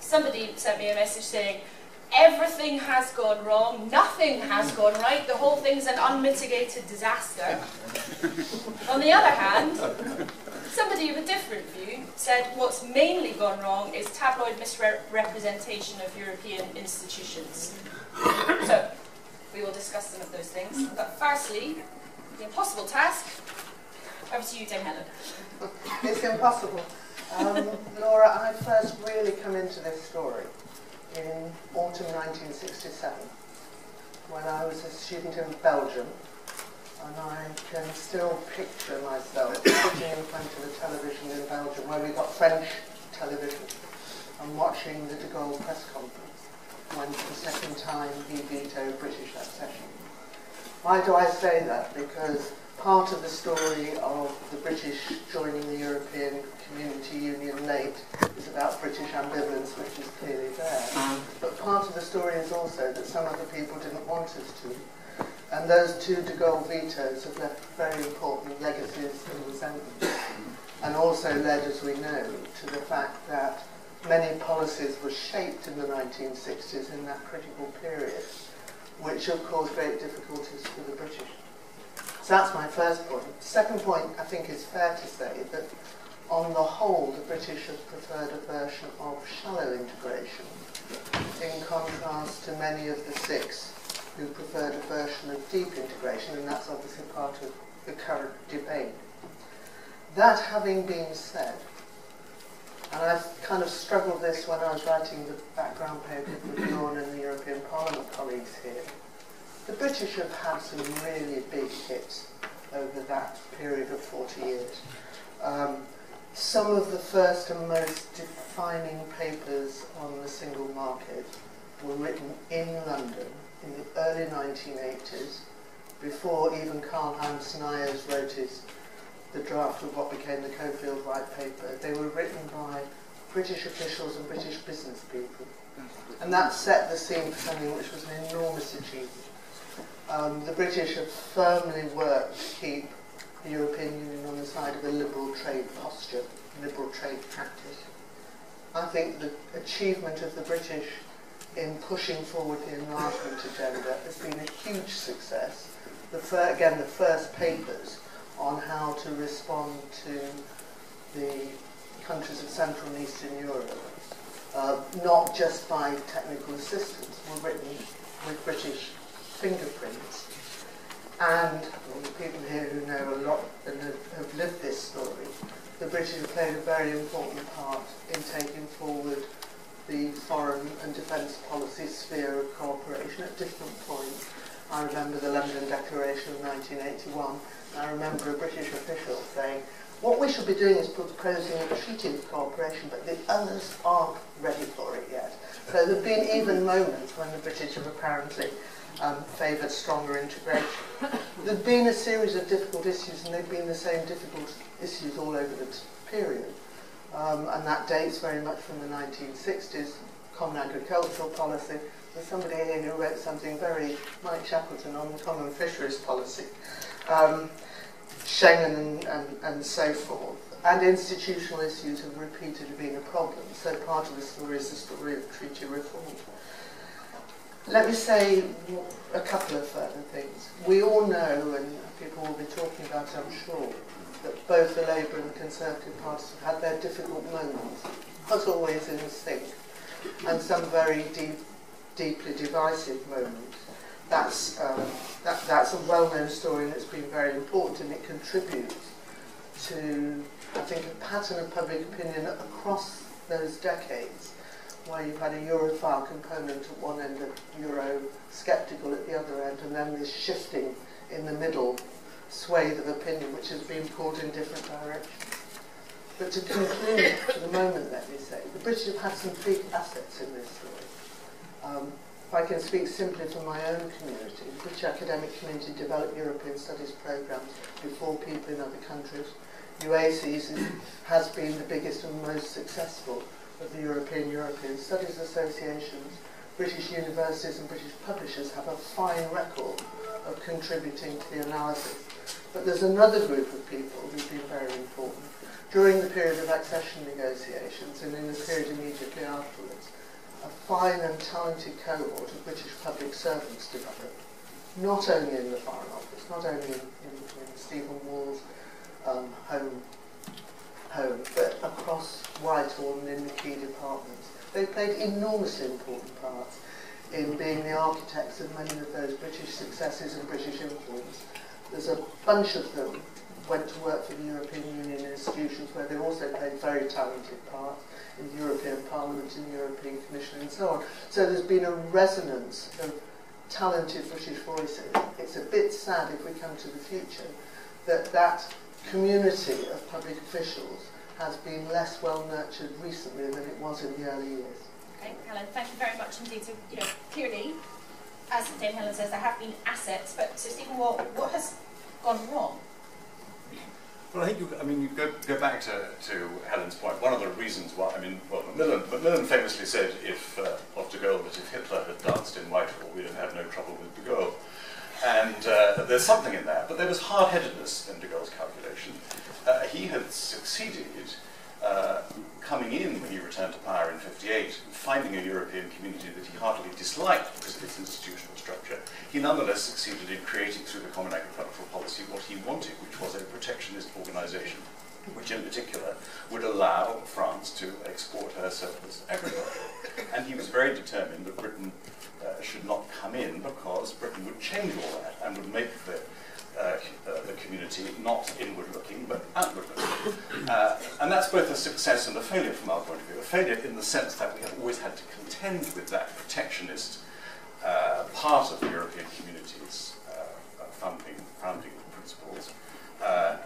somebody sent me a message saying, everything has gone wrong, nothing has gone right, the whole thing's an unmitigated disaster. On the other hand, somebody with a different view said what's mainly gone wrong is tabloid misrepresentation of European institutions. So, we will discuss some of those things. But firstly, the impossible task. Over to you, Dame Helen. It's impossible. Laura, I first really come into this story in autumn 1967, when I was a student in Belgium, and I can still picture myself sitting in front of a television in Belgium where we got French television and watching the de Gaulle press conference when for the second time he vetoed British accession. Why do I say that? Because part of the story of the British joining the European Community Union late is about British ambivalence, which is clearly there. But part of the story is also that some other people didn't want us to. And those two de Gaulle vetoes have left very important legacies and resentment. And also led, as we know, to the fact that many policies were shaped in the 1960s in that critical period, which have caused great difficulties for the British. So that's my first point. Second point, I think it's fair to say that on the whole, the British have preferred a version of shallow integration, in contrast to many of the six who preferred a version of deep integration, and that's obviously part of the current debate. That having been said, and I've kind of struggled this when I was writing the background paper with Dawn and the European Parliament colleagues here, the British have had some really big hits over that period of 40 years. Some of the first and most defining papers on the single market were written in London in the early 1980s, before even Karl-Heinz Sneyers wrote the draft of what became the Cofield White Paper. They were written by British officials and British business people. And that set the scene for something which was an enormous achievement. The British have firmly worked to keep the European Union on the side of a liberal trade posture, liberal trade practice. I think the achievement of the British in pushing forward the enlargement agenda has been a huge success. Again, the first papers on how to respond to the countries of Central and Eastern Europe, not just by technical assistance, were written with British fingerprints. And the people here who know a lot and have lived this story, the British have played a very important part in taking forward the foreign and defence policy sphere of cooperation at different points. I remember the London Declaration of 1981, and I remember a British official saying, what we should be doing is proposing a treaty of cooperation, but the others aren't ready for it yet. So there have been even moments when the British have apparently favoured stronger integration. There have been a series of difficult issues, and they've been the same difficult issues all over the period. And that dates very much from the 1960s, common agricultural policy. There's somebody here who wrote something very Mike Shackleton on the common fisheries policy, Schengen and so forth. And institutional issues have repeatedly been a problem. So part of the story is the story of treaty reform. Let me say a couple of further things. We all know, and people will be talking about it, I'm sure, that both the Labour and the Conservative parties have had their difficult moments, not always in sync, and some very deeply divisive moments. That's a well-known story, and it's been very important, and it contributes to, I think, a pattern of public opinion across those decades, where you've had a Europhile component at one end, a Euro-sceptical at the other end, and then this shifting in the middle swathe of opinion which has been pulled in different directions. But to conclude for the moment, let me say, the British have had some big assets in this story. If I can speak simply for my own community, the British academic community developed European studies programmes before people in other countries. UACs has been the biggest and most successful of the European Studies Associations. British universities and British publishers have a fine record of contributing to the analysis. But there's another group of people who've been very important. during the period of accession negotiations and in the period immediately afterwards, a fine and talented cohort of British public servants developed, not only in the Foreign Office, not only in Stephen Wall's home, but across Whitehall and in the key departments. They played enormously important parts in being the architects of many of those British successes and British influence. There's a bunch of them went to work for the European Union institutions where they also played very talented parts in the European Parliament, in the European Commission and so on. So there's been a resonance of talented British voices. It's a bit sad if we come to the future that that community of public officials has been less well nurtured recently than it was in the early years. Okay, Helen, thank you very much indeed. So, clearly, as Dame Helen says, there have been assets, but so Stephen, what has gone wrong? Well, I think you go back to Helen's point. One of the reasons why, Macmillan famously said of de Gaulle that if Hitler had danced in Whitehall, we'd have had no trouble with de Gaulle. And there's something in that, but there was hard-headedness in de Gaulle's calculation. He had succeeded coming in when he returned to power in '58, finding a European community that he heartily disliked because of its institutional structure. He nonetheless succeeded in creating through the Common Agricultural Policy what he wanted, which was a protectionist organisation, which in particular would allow France to export her surplus agriculture. And he was very determined that Britain should not come in because Britain would change all that and would make the community not inward-looking but outward-looking. And that's both a success and a failure from our point of view. A failure in the sense that we have always had to contend with that protectionist part of the European community's founding principles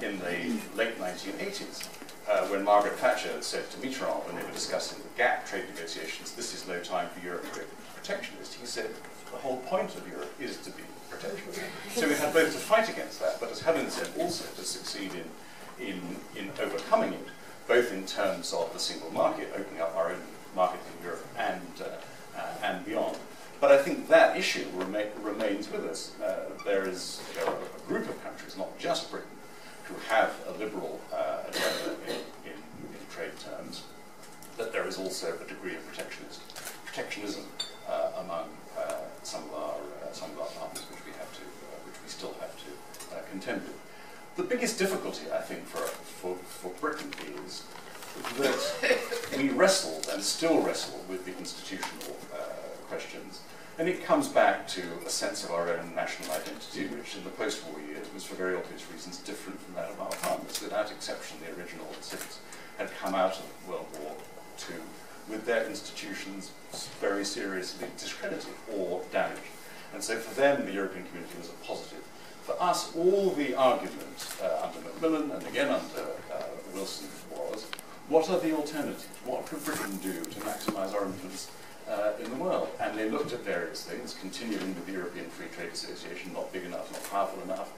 in the late 1980s, when Margaret Thatcher said to Mitterrand when they were discussing the GATT trade negotiations, "This is no time for Europe to be protectionist." He said, the whole point of Europe is to be protectionist. So we had both to fight against that, but as Helen said, also to succeed in overcoming it, both in terms of the single market, opening up our own market in Europe and beyond. But I think that issue remains with us. There is a group of countries, not just Britain, who have a liberal agenda in trade terms, but there is also a degree of protectionism among some of our partners, which we still have to contend with. The biggest difficulty, I think, for Britain is that we wrestled and still wrestle with the institutional questions. And it comes back to a sense of our own national identity, which in the post-war years was, for very obvious reasons, different from that of our partners. Without exception, the original six had come out of World War II with their institutions very seriously discredited or damaged. And so for them, the European community was a positive. For us, all the argument under Macmillan and again under Wilson was, what are the alternatives? What could Britain do to maximise our influence in the world? And they looked at various things, continuing with the European Free Trade Association, not big enough, not powerful enough,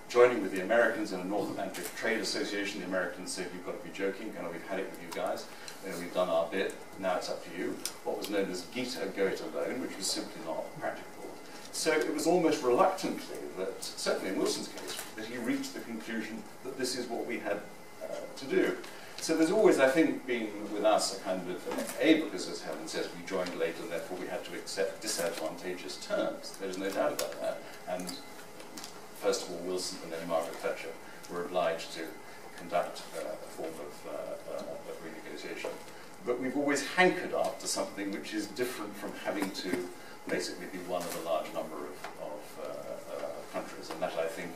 joining with the Americans in a North Atlantic Trade Association. The Americans said, you've got to be joking, we've had it with you guys, we've done our bit, now it's up to you. What was known as GITA, go it alone, which was simply not practicable. So it was almost reluctantly that, certainly in Wilson's case, that he reached the conclusion that this is what we had to do. So there's always, I think, been with us a kind of, because as Helen says, we joined late and therefore we had to accept disadvantageous terms. There's no doubt about that. And first of all, Wilson and then Margaret Thatcher were obliged to conduct a form of renegotiation. But we've always hankered after something which is different from having to basically be one of a large number of countries. And that, I think,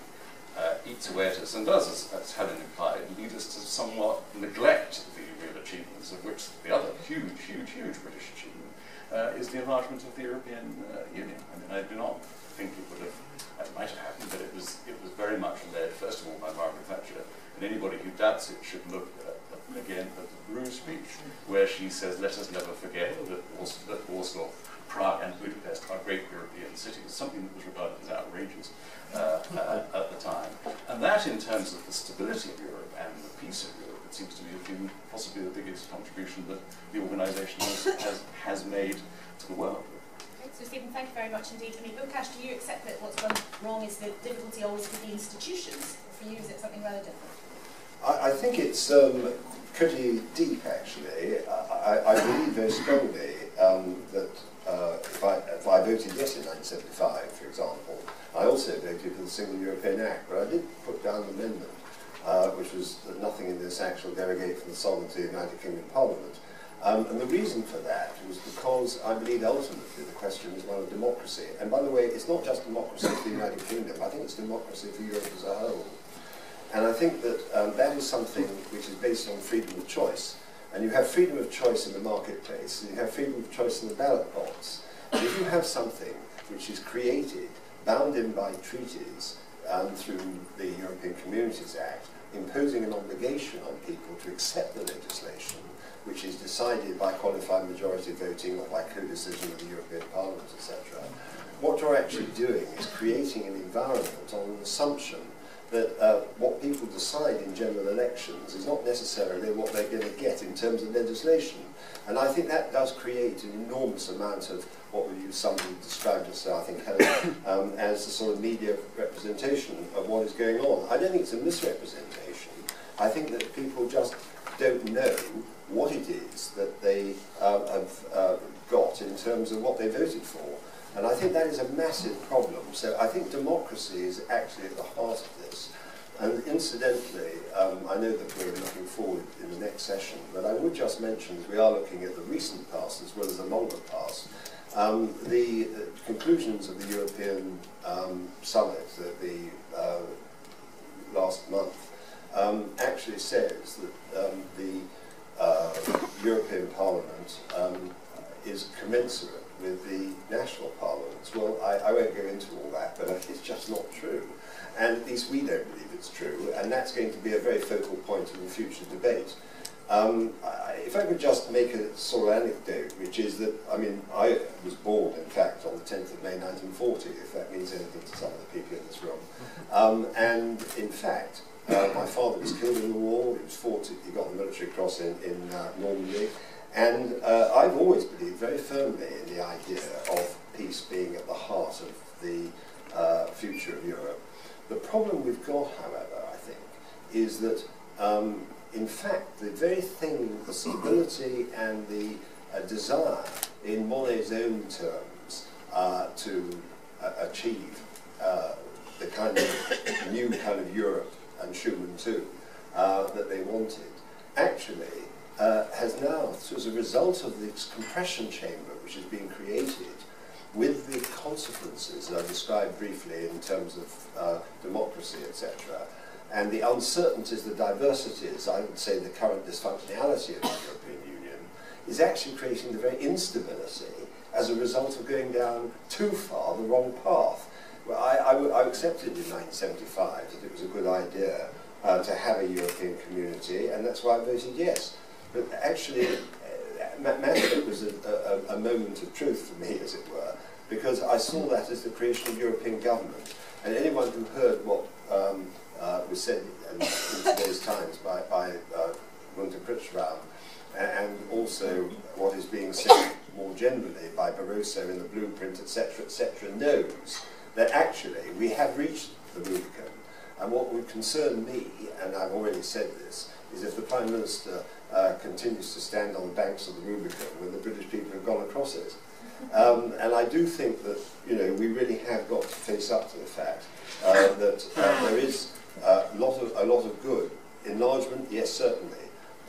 eats away at us and does, as Helen implied, lead us to somewhat neglect the real achievements, of which the other huge British achievement is the enlargement of the European Union. I do not think it might have happened, but it was very much led, first of all, by Margaret Thatcher, and anybody who doubts it should look again at the Brew speech, where she says, let us never forget that Warsaw, Prague and Budapest are great European cities, something that was regarded as outrageous at the time. And that, in terms of the stability of Europe and the peace of Europe, it seems to me has been possibly the biggest contribution that the organisation has made to the world. Okay, so Stephen, thank you very much indeed. Lukasz, do you accept that what's gone wrong is the difficulty always with the institutions? For you, is it something rather different? I think it's pretty deep, actually. I believe very strongly that if I voted yes in 1975, for example, I also voted for the Single European Act, but I did put down an amendment, which was that nothing in this act shall derogate from the sovereignty of the United Kingdom Parliament. And the reason for that was because I believe ultimately the question is one of democracy. And by the way, it's not just democracy for the United Kingdom, I think it's democracy for Europe as a whole. And I think that that is something which is based on freedom of choice. And you have freedom of choice in the marketplace, and you have freedom of choice in the ballot box. But if you have something which is created, bound in by treaties through the European Communities Act, imposing an obligation on people to accept the legislation, which is decided by qualified majority voting or by co-decision of the European Parliament, etc. What you're actually doing is creating an environment on an assumption that what people decide in general elections is not necessarily what they're going to get in terms of legislation. And I think that does create an enormous amount of what somebody described as, I think, Helen, as a sort of media representation of what is going on. I don't think it's a misrepresentation. I think that people just don't know what it is that they have got in terms of what they voted for. And I think that is a massive problem. So I think democracy is actually at the heart of this. And incidentally, I know that we're looking forward in the next session, but I would just mention, as we are looking at the recent past as well as the longer past, the conclusions of the European summit, the last month, actually says that the European Parliament is commensurate with the national parliaments. Well, I won't go into all that, but it's just not true. And at least we don't believe it's true, and that's going to be a very focal point of the future debate. If I could just make a sort of anecdote, which is that, I mean, I was born, in fact, on the 10th of May 1940, if that means anything to some of the people in this room. And in fact, my father was killed in the war. He was fought, he got the military cross in Normandy. And I've always believed very firmly in the idea of peace being at the heart of the future of Europe. The problem we've got, however, I think, is that, in fact, the very thing, the stability and the desire in Monnet's own terms to achieve the kind of new kind of Europe, and Schuman too, that they wanted, actually has now, as a result of this compression chamber which has been created, with the consequences that I described briefly in terms of democracy, etc., and the uncertainties, the diversities, I would say the current dysfunctionality of the European Union, is actually creating the very instability as a result of going down too far the wrong path. Well, I accepted in 1975 that it was a good idea to have a European community, and that's why I voted yes. But actually, Maastricht was a moment of truth for me, as it were, because I saw that as the creation of European government. And anyone who heard what was said in today's times by Gunther Kuenssberg, and also what is being said more generally by Barroso in the blueprint, etc., knows that actually we have reached the Rubicon. And what would concern me, and I've already said this, is if the Prime Minister continues to stand on the banks of the Rubicon when the British people have gone across it. And I do think that, you know, we really have got to face up to the fact that there is a lot of good. Enlargement, yes, certainly.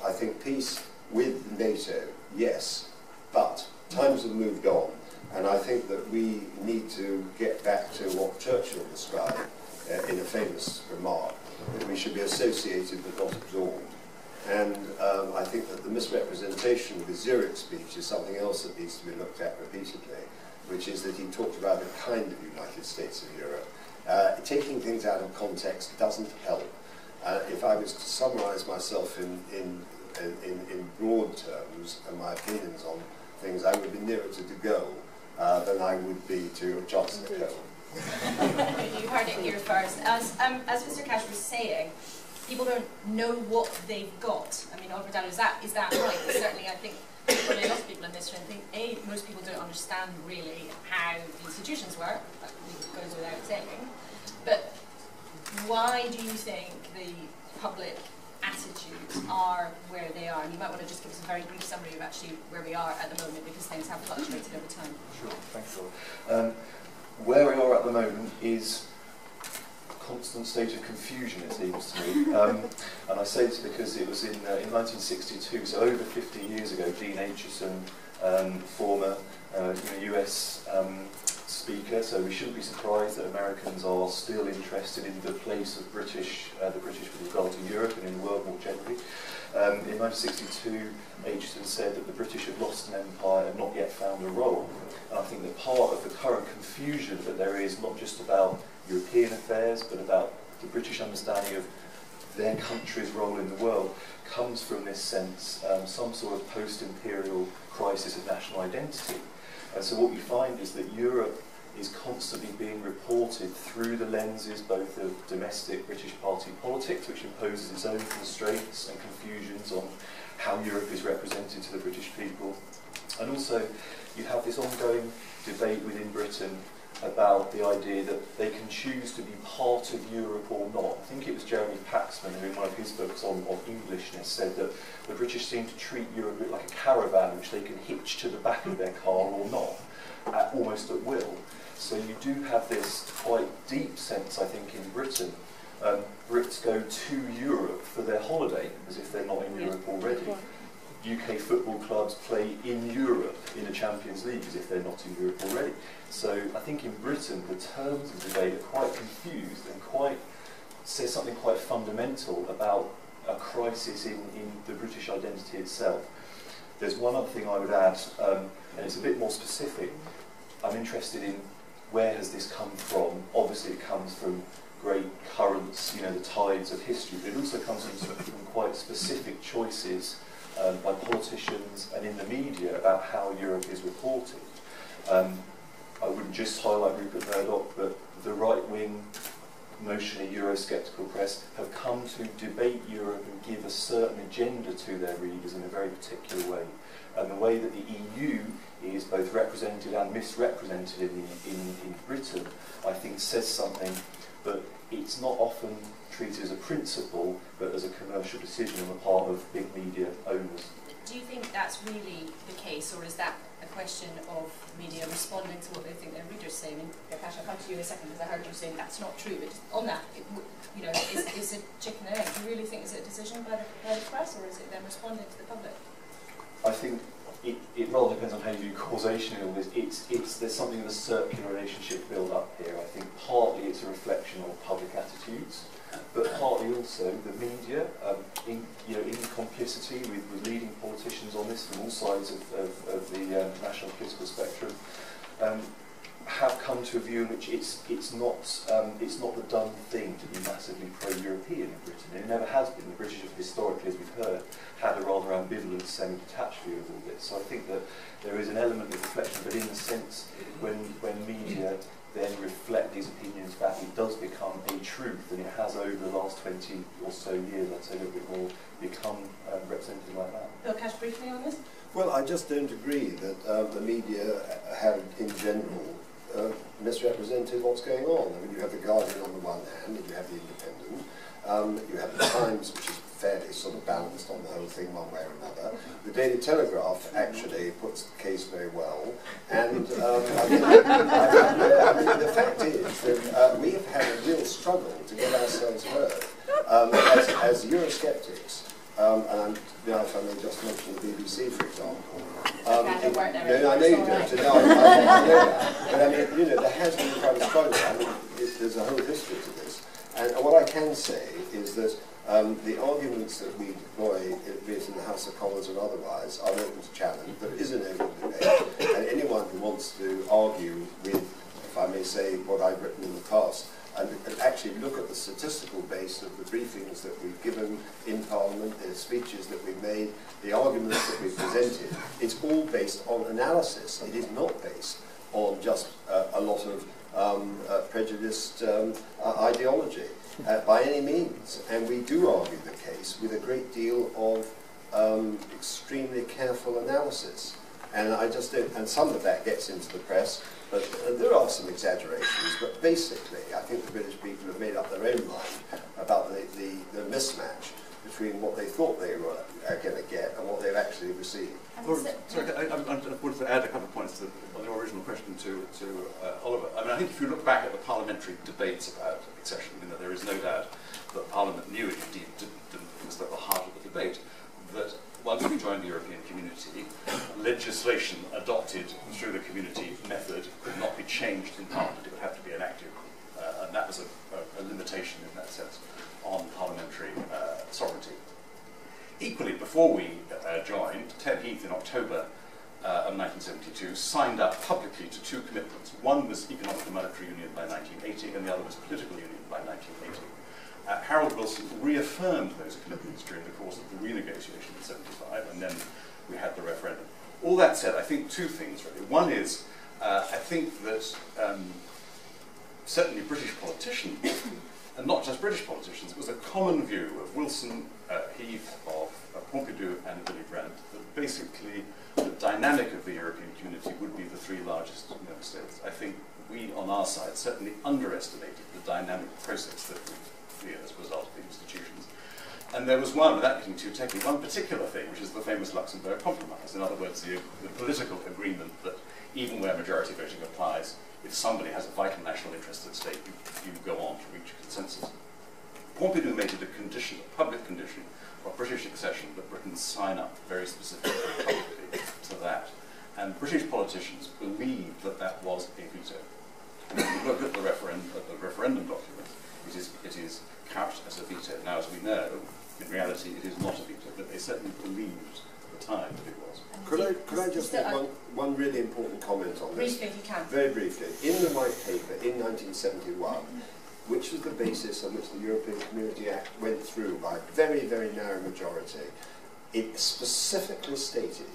I think peace with NATO, yes, but times have moved on, and I think that we need to get back to what Churchill described in a famous remark, that we should be associated but not absorbed. And I think that the misrepresentation of the Zurich speech is something else that needs to be looked at repeatedly, which is that he talked about a kind of United States of Europe. Taking things out of context doesn't help. If I was to summarize myself in broad terms and my opinions on things, I would be nearer to De Gaulle than I would be to Chancellor Kohl. You heard it here first. As Mr. Cash was saying, people don't know what they've got. I mean, Oliver Daddow, is that right? Certainly, I think probably a lot of people in this room think, most people don't understand really how the institutions work. That goes without saying. But why do you think the public attitudes are where they are? And you might want to just give us a very brief summary of actually where we are at the moment, because things have fluctuated over time. Sure, thanks, Laura. Where we are at the moment is a constant state of confusion, it seems to me. And I say this because it was in 1962, so over 50 years ago, Dean Acheson, former US speaker, so we shouldn't be surprised that Americans are still interested in the place of the British with regard to Europe and in the world more generally. In 1962, Acheson said that the British had lost an empire and not yet found a role. And I think that part of the current confusion that there is, not just about European affairs, but about the British understanding of their country's role in the world, comes from this sense, some sort of post-imperial crisis of national identity. And so what we find is that Europe is constantly being reported through the lenses both of domestic British party politics, which imposes its own constraints and confusions on how Europe is represented to the British people. And also you have this ongoing debate within Britain about the idea that they can choose to be part of Europe or not. I think it was Jeremy Paxman who in one of his books on Englishness said that the British seem to treat Europe a bit like a caravan which they can hitch to the back of their car or not, almost at will. So you do have this quite deep sense, I think, in Britain. Brits go to Europe for their holiday, as if they're not in Europe already. UK football clubs play in Europe in the Champions League as if they're not in Europe already. So I think in Britain the terms of debate are quite confused and say something quite fundamental about a crisis in the British identity itself. There's one other thing I would add, and it's a bit more specific. I'm interested in where has this come from. Obviously it comes from great currents, the tides of history, but it also comes from quite specific choices by politicians and in the media about how Europe is reported. I wouldn't just highlight Rupert Murdoch, but the right-wing, notionally Eurosceptical press have come to debate Europe and give a certain agenda to their readers in a very particular way. And the way that the EU is both represented and misrepresented in Britain, I think says something, but it's not often treated as a principle, but as a commercial decision on the part of big media owners. Do you think that's really the case, or is that a question of media responding to what they think their readers say? I mean, Prakash, I'll come to you in a second because I heard you saying that's not true, but just on that, is it chicken and egg? Do you really think is it a decision by the press, or is it them responding to the public? I think it rather depends on how you view causation in all this. There's something of a circular relationship built up here. I think partly it's a reflection of public attitudes, but partly also the media, in complicity with leading politicians on this from all sides of the national political spectrum, have come to a view in which it's not the done thing to be massively pro-European in Britain. It never has been. The British have historically, as we've heard, had a rather ambivalent, semi-detached view of all this. So I think that there is an element of reflection, but in the sense when media then reflect these opinions back, it does become a truth, and it has over the last 20 or so years, I'd say a little bit more, become represented like that. Bill Cash, briefly on this? Well, I just don't agree that the media have, in general, misrepresented what's going on. I mean, you have the Guardian on the one hand, and you have the Independent. You have the Times, which is fairly sort of balanced on the whole thing one way or another. The Daily Telegraph actually puts the case very well. And I mean, the fact is that we have had a real struggle to get ourselves heard as Eurosceptics. And if I may just mention the BBC, for example. No, I know you don't. No, I know that. But I mean, there has been quite a struggle. I mean, there's a whole history to this. And what I can say is that the arguments that we deploy, be it in the House of Commons or otherwise, are open to challenge. There is an open debate. And anyone who wants to argue with, if I may say, what I've written in the past, and actually look at the statistical base of the briefings that we've given in Parliament, the speeches that we've made, the arguments that we've presented, it's all based on analysis. It is not based on just a lot of prejudiced ideology by any means. And we do argue the case with a great deal of extremely careful analysis. And I just don't, and some of that gets into the press, but there are some exaggerations, but basically I think the British people have made up their own mind about the mismatch between what they thought they were going to get and what they've actually received. Sorry, I wanted to add a couple of points on the original question to Oliver. I mean, I think if you look back at the parliamentary debates about accession, there is no doubt that Parliament knew it indeed was at the heart of the debate, that once we joined the European community, legislation adopted through the community method could not be changed in Parliament. It would have to be enacted. And that was a limitation in that sense on parliamentary sovereignty. Equally, before we joined, Ted Heath in October of 1972 signed up publicly to two commitments. One was economic and monetary union by 1980, and the other was political union by 1980. Harold Wilson reaffirmed those commitments during the course of the renegotiation in 75, and then we had the referendum. All that said, I think two things really. One is, I think that certainly British politicians, and not just British politicians, it was a common view of Wilson, Heath, of Pompidou and Willy Brandt, that basically the dynamic of the European community would be the three largest member states. I think we, on our side, certainly underestimated the dynamic process that we as a result of the institutions. And there was one, without getting too technical, one particular thing, which is the famous Luxembourg Compromise. In other words, the political agreement that even where majority voting applies, if somebody has a vital national interest at stake, you go on to reach a consensus. Pompidou made it a condition, a public condition, of British accession that Britain sign up very specifically publicly to that. And British politicians believed that that was a veto. And if you look at the referendum document, it is couched as a veto. Now, as we know, in reality, it is not a veto, but they certainly believed at the time that it was. Could I just make one really important comment on this? Briefly, if you can. Very briefly. In the White Paper in 1971, which was the basis on which the European Community Act went through by a very, very narrow majority, it specifically stated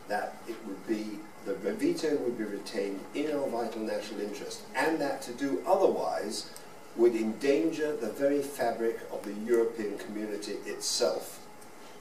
that it would be, the veto would be retained in our vital national interest, and that to do otherwise would endanger the very fabric of the European community itself.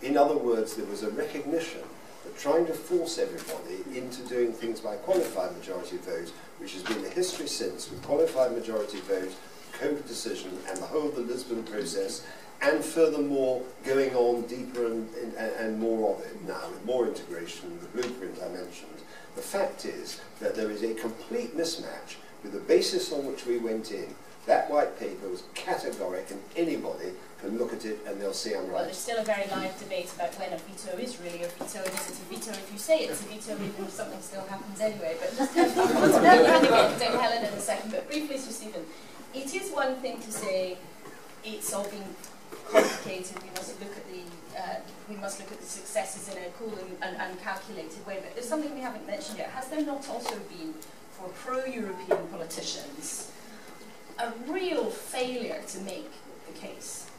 In other words, there was a recognition that trying to force everybody into doing things by qualified majority vote, which has been the history since, with qualified majority vote, co-decision, and the whole of the Lisbon process, and furthermore going on deeper and more of it now, with more integration, the blueprint I mentioned. The fact is that there is a complete mismatch with the basis on which we went in. That white paper was categoric, and anybody can look at it and they'll see I'm right. Well, there's still a very live debate about when a veto is really a veto, and is it a veto if you say it's a veto, even if something still happens anyway. But just take Helen in a second. But briefly, Sir Stephen, it is one thing to say it's all been complicated. We must look at the successes in a cool and calculated way. But there's something we haven't mentioned yet. Has there not also been, for pro-European politicians, a real failure to make the case?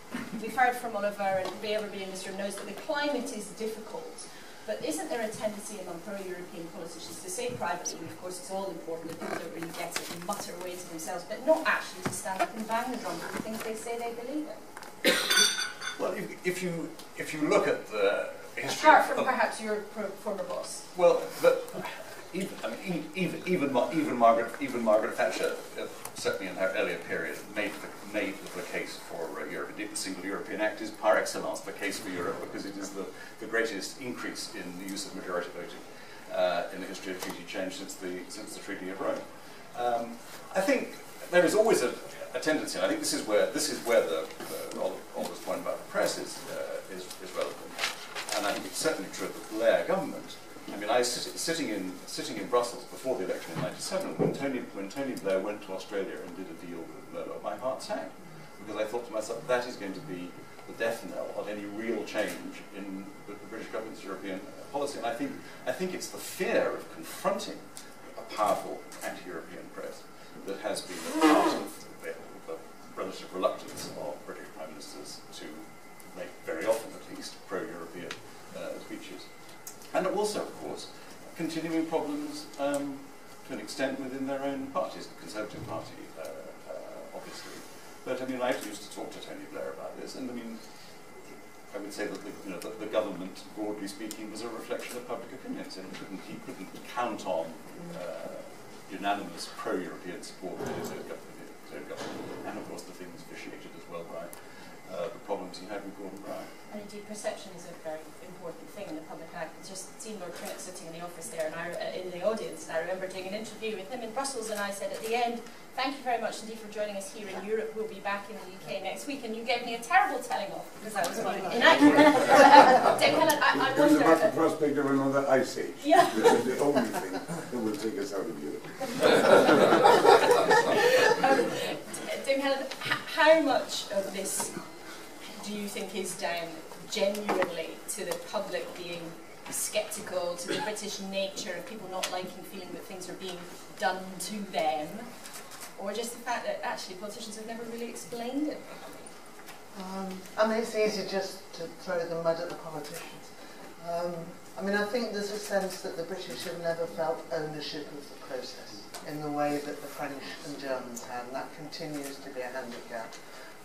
We've heard from Oliver, and everybody in this room knows that the climate is difficult, but isn't there a tendency among pro-European politicians to say privately, of course it's all important, that people don't really get it and mutter away to themselves, but not actually to stand up and bang the drum for the things they say they believe in? Well, if you look at the history, apart from perhaps your former boss. Well, but even Margaret Thatcher, certainly in her earlier period, made the case for Europe. Indeed, the Single European Act is par excellence the case for Europe, because it is the greatest increase in the use of majority voting in the history of treaty change since the Treaty of Rome. I think there is always a tendency, and I think this is where the Oliver's point about the press is relevant, and I think it's certainly true of the Blair government. I mean, I was sitting in Brussels before the election in '97 when Tony Blair went to Australia and did a deal with Murdoch. My heart sank, because I thought to myself, that is going to be the death knell of any real change in the British government's European policy. And I think it's the fear of confronting a powerful anti-European press that has been a part of the relative reluctance of British prime ministers to make, very often at least, pro-European speeches. And also, of course, continuing problems to an extent within their own parties, the Conservative Party, obviously. But I mean, I used to talk to Tony Blair about this, and I mean, I would say that the government, broadly speaking, was a reflection of public opinion. So he couldn't count on unanimous pro-European support for his own government. And of course, the thing was vitiated as well by the problems he had with Gordon Brown. And indeed, perception is a very important thing in the public eye. I've just seen Lord Trinnet sitting in the office there, and in the audience, and I remember doing an interview with him in Brussels, and I said at the end, "Thank you very much indeed for joining us here in Europe. We'll be back in the UK next week." And you gave me a terrible telling off because I was quite inaccurate. Dame Helen, I There's wonder. about the prospect of another ice age. Yeah. This is the only thing that will take us out of Europe. Dame Helen, how much of this do you think is down genuinely to the public being sceptical, to the British nature of people not liking, feeling that things are being done to them, or just the fact that actually politicians have never really explained it properly? I mean, it's easy just to throw the mud at the politicians. I mean, I think there's a sense that the British have never felt ownership of the process in the way that the French and Germans had, and that continues to be a handicap.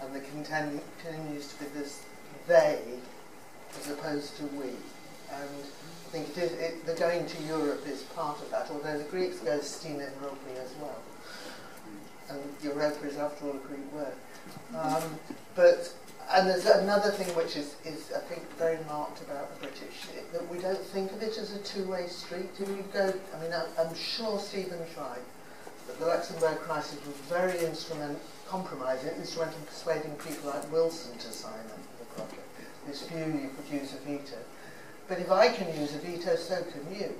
And there continues to be this they as opposed to we. And I think the going to Europe is part of that, although the Greeks go stime Europe as well. And Europa is after all a Greek word. And there's another thing which is I think very marked about the British, that we don't think of it as a two-way street. If you go, I mean, I'm sure Stephen's right, that the Luxembourg crisis was very instrumental in persuading people like Wilson to sign up for the project. This view you could use a veto. But if I can use a veto, so can you.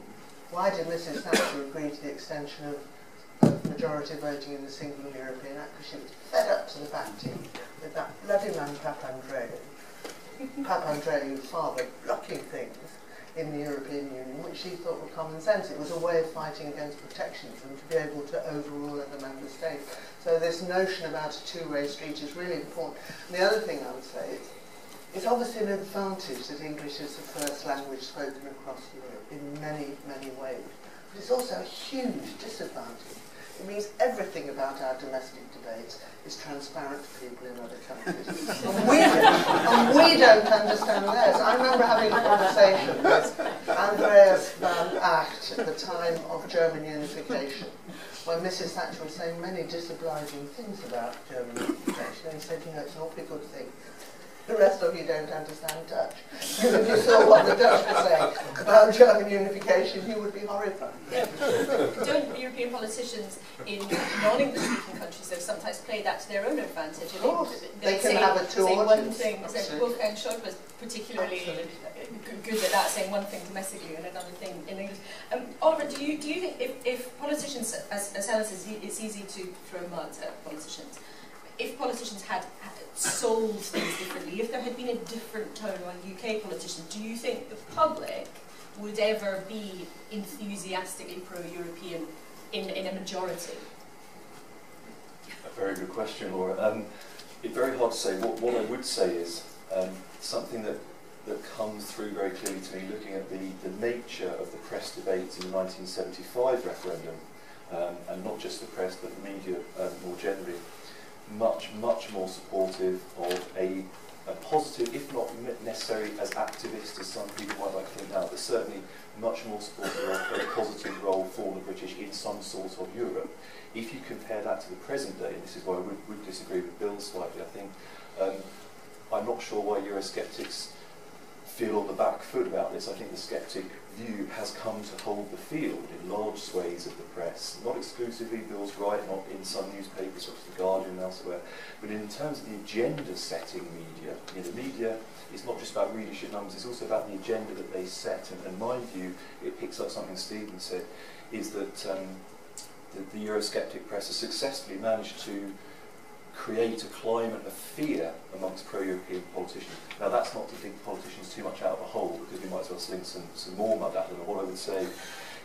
Why did Mrs. Thatcher agree to the extension of majority voting in the single European Act? Because she was fed up to the back teeth with that bloody man Papandreou. Papandreou's father blocking things in the European Union, which she thought were common sense. It was a way of fighting against protectionism to be able to overrule other member states. So this notion about a two-way street is really important. And the other thing I would say is, it's obviously an advantage that English is the first language spoken across Europe in many, many ways. But it's also a huge disadvantage. It means everything about our domestic debates is transparent to people in other countries. and we don't understand theirs. I remember having a conversation with Andreas van Acht at the time of German unification, when Mrs. Thatcher was saying many disobliging things about German unification, and he said, you know, it's an awfully good thing. The rest of you don't understand Dutch. Because if you saw what the Dutch were saying about German unification, you would be horrified. Don't European politicians in non-English speaking countries have sometimes played that to their own advantage? Of course. They can say, have a two say audience. one thing, Wolfgang Schäuble was particularly good at that, saying one thing domestically and another thing in English. Oliver, do you think if politicians, as Helen says, it's easy to throw mud at politicians, if politicians had solved things differently, if there had been a different tone on UK politicians, do you think the public would ever be enthusiastically pro-European in a majority? A very good question, Laura. It's very hard to say. What I would say is something that comes through very clearly to me, looking at the nature of the press debates in the 1975 referendum, and not just the press, but the media more generally. Much more supportive of a positive, if not necessarily as activist as some people might like to think now, but certainly much more supportive of a positive role for the British in some sort of Europe. If you compare that to the present day, and this is why I would disagree with Bill slightly, I think I'm not sure why Eurosceptics feel on the back foot about this. I think the sceptic view has come to hold the field in large swathes of the press. Not exclusively, Bill's right, not in some newspapers such as The Guardian and elsewhere, but in terms of the agenda-setting media. You know, the media is not just about readership numbers, it's also about the agenda that they set. And my view, it picks up something Stephen said, is that the Eurosceptic press has successfully managed to create a climate of fear amongst pro-European politicians. Now that's not to dig politicians too much out of a hole, because we might as well sling some more mud at them. And what I would say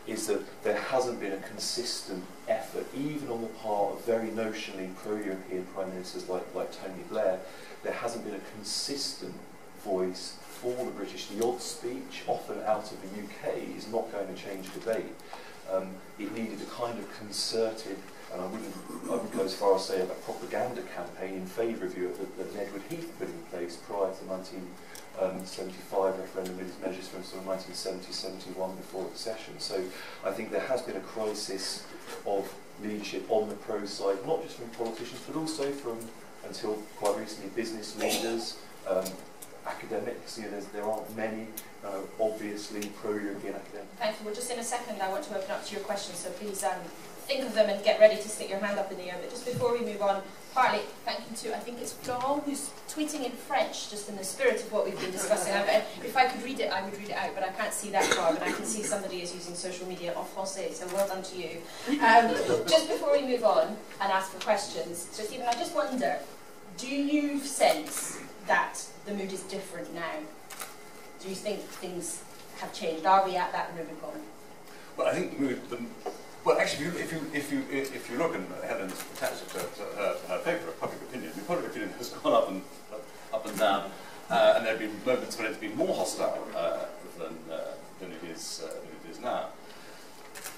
is that there hasn't been a consistent effort, even on the part of very notionally pro-European Prime Ministers like Tony Blair. There hasn't been a consistent voice for the British. The odd speech, often out of the UK, is not going to change debate. It needed a kind of concerted, and I wouldn't go as far as say a propaganda campaign in favour of Europe that Edward Heath put in place prior to the 1975 referendum with his measures from sort of 1970-71 before accession. So I think there has been a crisis of leadership on the pro side, not just from politicians, but also from, until quite recently, business leaders, academics. You know, there aren't many obviously pro-European academics. Thank you. Well, just in a second, I want to open up to your questions, so please think of them and get ready to stick your hand up in the air. But just before we move on, partly thank you to, I think it's Florent, who's tweeting in French, just in the spirit of what we've been discussing. If I could read it, I would read it out, but I can't see that far, but I can see somebody is using social media en français, so well done to you. Just before we move on and ask for questions, so Stephen, I just wonder, do you sense that the mood is different now? Do you think things have changed? Are we at that Rubicon? Well, I think the mood. Well, actually, if you look, and Helen's attached to her paper, Public Opinion. The public opinion has gone up and down, and there have been moments when it's been more hostile than it is now.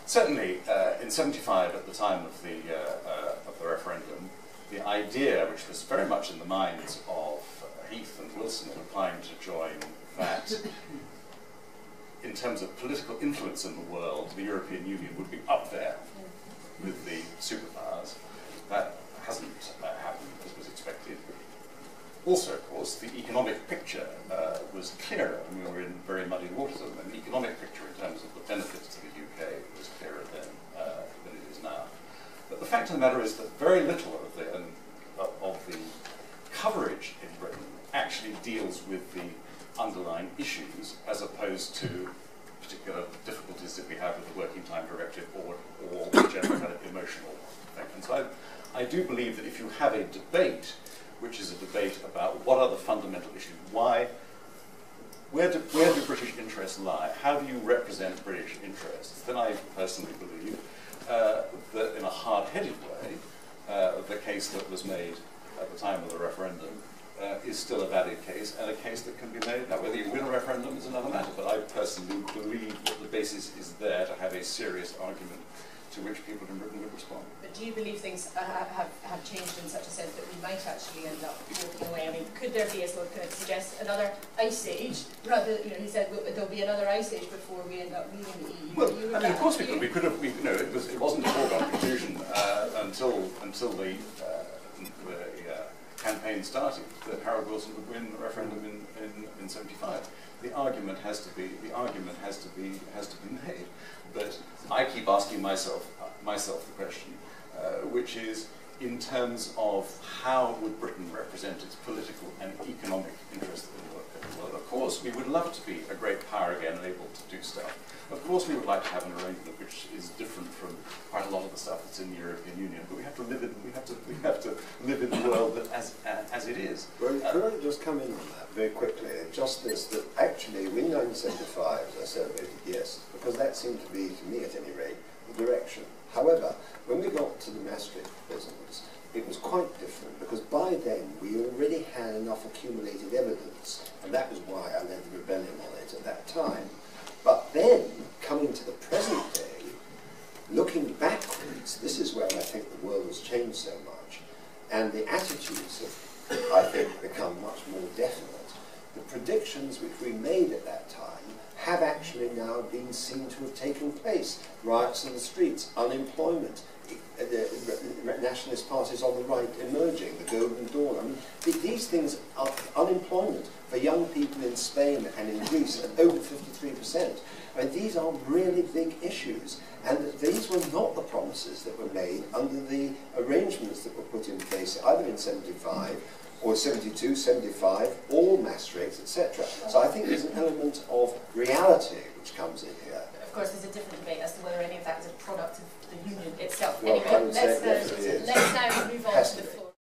Certainly, in '75, at the time of the referendum, the idea, which was very much in the minds of Heath and Wilson in applying to join, that in terms of political influence in the world, the European Union would be up there with the superpowers. That hasn't happened as was expected. Also, of course, the economic picture was clearer. I mean, we were in very muddy waters, and the economic picture in terms of the benefits to the UK was clearer then than it is now. But the fact of the matter is that very little of the coverage in Britain actually deals with the underlying issues, as opposed to particular difficulties that we have with the Working Time Directive or general kind of emotional thing. And so I do believe that if you have a debate, which is a debate about what are the fundamental issues, where do British interests lie, how do you represent British interests, then I personally believe that in a hard-headed way, the case that was made at the time of the referendum is still a valid case, and a case that can be made. Now, whether you win a referendum is another matter, but I personally believe that the basis is there to have a serious argument to which people in Britain would respond. But do you believe things have changed in such a sense that we might actually end up walking away? I mean, could there be, as Lord Kuenssberg suggests, another ice age? Rather, you know, he said there'll be another ice age before we end up leaving the EU. Well, I mean, of course we could. We could have. You know, it wasn't a foregone conclusion until the campaign started that Harold Wilson would win the referendum in '75. The argument has to be made. But I keep asking myself the question, which is, in terms of how would Britain represent its political and economic interests in the world? Of course, we would love to be a great power again and able to do stuff. Of course, we would like to have an arrangement which is different from quite a lot of the stuff that's in the European Union. But we have to live in the world that as it is. Well, could I just come in on that very quickly? Just this, that actually, in 1975, as I said, voted yes, because that seemed to be, to me at any rate, the direction. However, when we got to the Maastricht business, it was quite different, because by then we already had enough accumulated evidence, and that was why I led the rebellion on it at that time. But then, coming to the present day, looking backwards, this is where I think the world has changed so much, and the attitudes have, I think, become much more definite. The predictions which we made at that time have actually now been seen to have taken place. Riots in the streets, unemployment, the nationalist parties on the right emerging, the Golden Dawn. I mean, these things are unemployment for young people in Spain and in Greece at over 53%. I mean, these are really big issues, and these were not the promises that were made under the arrangements that were put in place either in '75 or 72, 75, or Maastricht, etc. So I think there's an element of reality which comes in here. Of course, there's a different debate as to whether any of that is a product of the union itself. Well, anyway,